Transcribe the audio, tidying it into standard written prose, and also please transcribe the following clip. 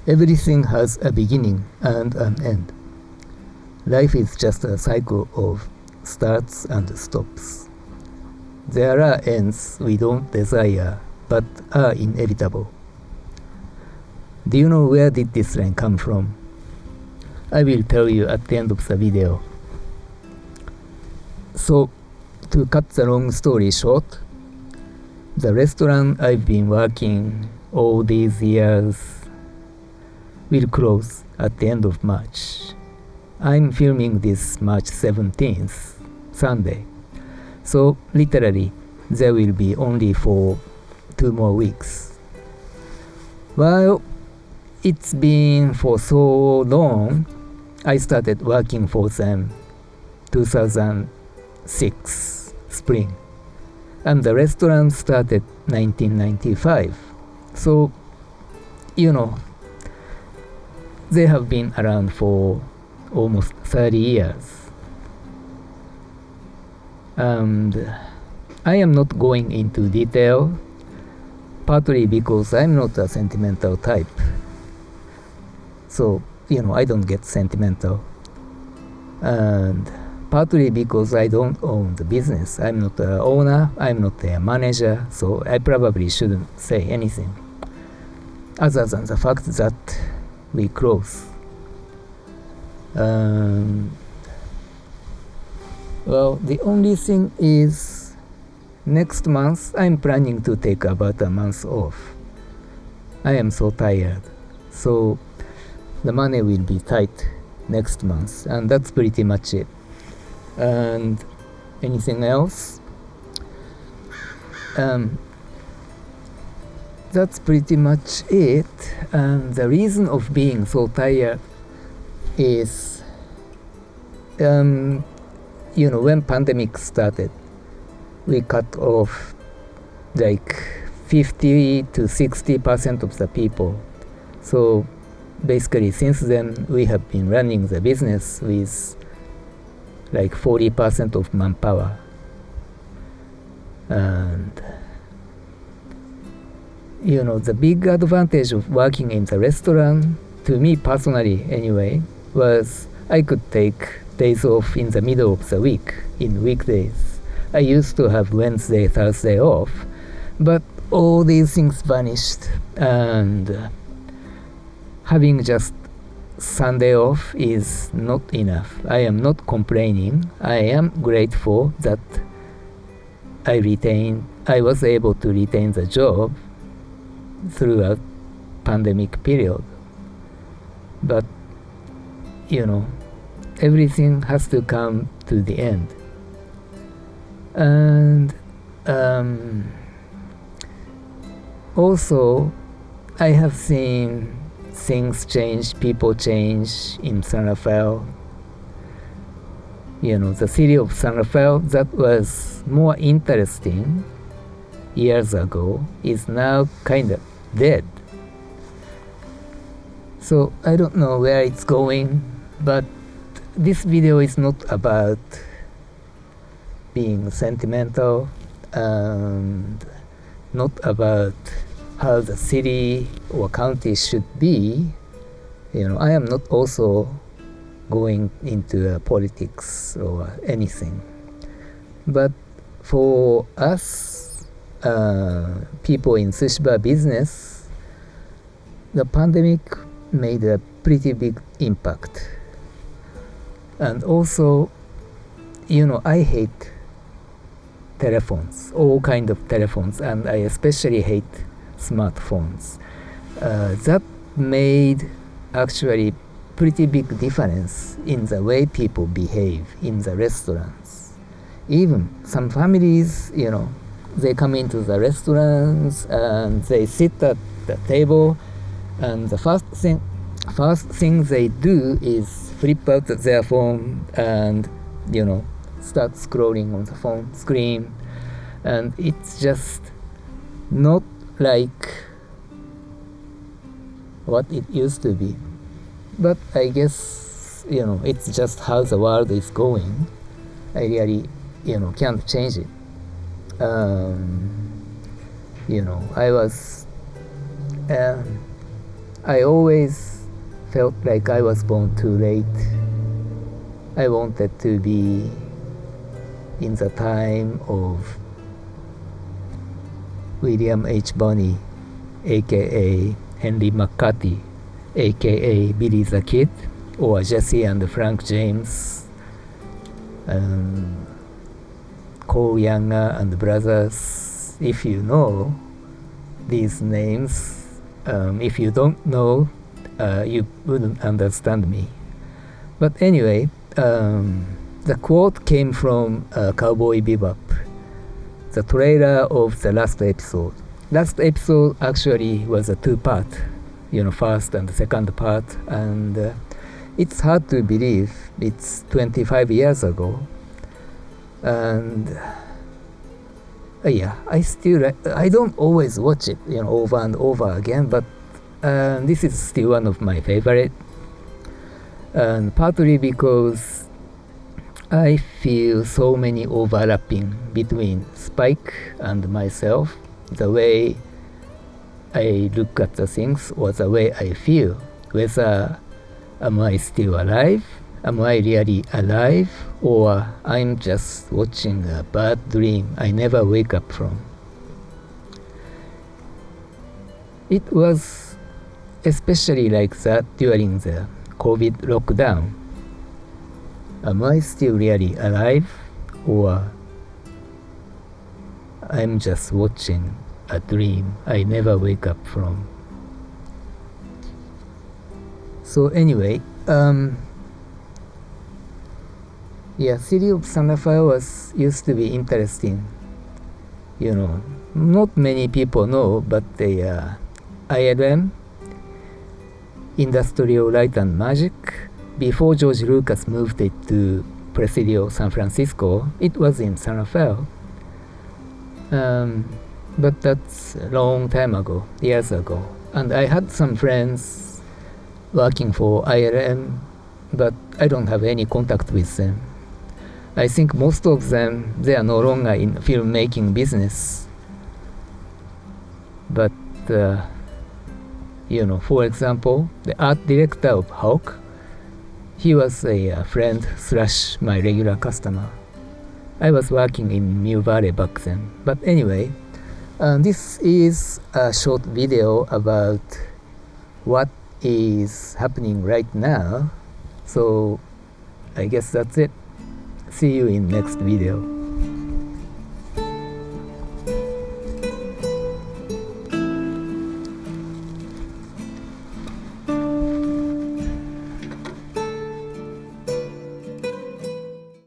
Everything has a beginning and an end. Life is just a cycle of starts and stops. There are ends we don't desire but are inevitable. Do you know where did this line come from? I will tell you at the end of the video. So, to cut the long story short, the restaurant I've been working all these years will close at the end of March. I'm filming this March 17th, Sunday. So literally, there will be only for 2 more weeks. Well, it's been for so long. I started working for them 2006 spring, and the restaurant started 1995. So, they have been around for almost 30 years. And I am not going into detail, partly because I'm not a sentimental type. So, I don't get sentimental. And partly because I don't own the business. I'm not the owner, I'm not the manager, so I probably shouldn't say anything other than the fact that we close. Well, the only thing is, next month I'm planning to take about a month off. I am so tired, so the money will be tight next month, and that's pretty much it. And anything else? That's pretty much it. And the reason of being so tired is, when pandemic started, we cut off like 50 to 60% of the people. So basically, since then, we have been running the business with like 40% of manpower. And the big advantage of working in the restaurant, to me personally anyway, was I could take days off in the middle of the week, in weekdays. I used to have Wednesday, Thursday off, but all these things vanished, and having just Sunday off is not enough. I am not complaining. I am grateful that I was able to retain the job throughout pandemic period. But everything has to come to the end. And also I have seen things change, people change in San Rafael. The city of San Rafael that was more interesting years ago is now kind of dead. So I don't know where it's going, but this video is not about being sentimental and not about how the city or county should be. I am not also going into politics or anything. But for us, people in sushi bar business, the pandemic made a pretty big impact. And also, I hate telephones, all kind of telephones, and I especially hate smartphones. That made actually pretty big difference in the way people behave in the restaurants. Even some families, they come into the restaurants and they sit at the table, and the first thing they do is flip out their phone and start scrolling on the phone screen, and it's just not like what it used to be. But I guess it's just how the world is going. I really can't change it. I was I always felt like I was born too late. I wanted to be in the time of William H. Bonney, aka Henry McCarthy, aka Billy the Kid, or Jesse and Frank James, Cole Younger and brothers. If you know these names, if you don't know, you wouldn't understand me. But anyway, the quote came from Cowboy Bebop, the trailer of the last episode. Last episode actually was a two-part, first and second part, and it's hard to believe it's 25 years ago. And I don't always watch it, over and over again, but this is still one of my favorite, and partly because I feel so many overlapping between Spike and myself, the way I look at the things or the way I feel, whether am I still alive, am I really alive, or I'm just watching a bad dream I never wake up from. It was especially like that during the COVID lockdown. Am I still really alive, or I'm just watching a dream I never wake up from? So anyway, City of Santa Fe used to be interesting. Not many people know, but the ILM, Industrial Light and Magic, before George Lucas moved it to Presidio San Francisco, it was in Santa Fe. But that's a long time ago, years ago. And I had some friends working for ILM, but I don't have any contact with them. I think most of them, they are no longer in filmmaking business. But, for example, the art director of Hawk, he was a friend / my regular customer. I was working in Mill Valley back then. But anyway, this is a short video about what is happening right now. So I guess that's it. See you in next video.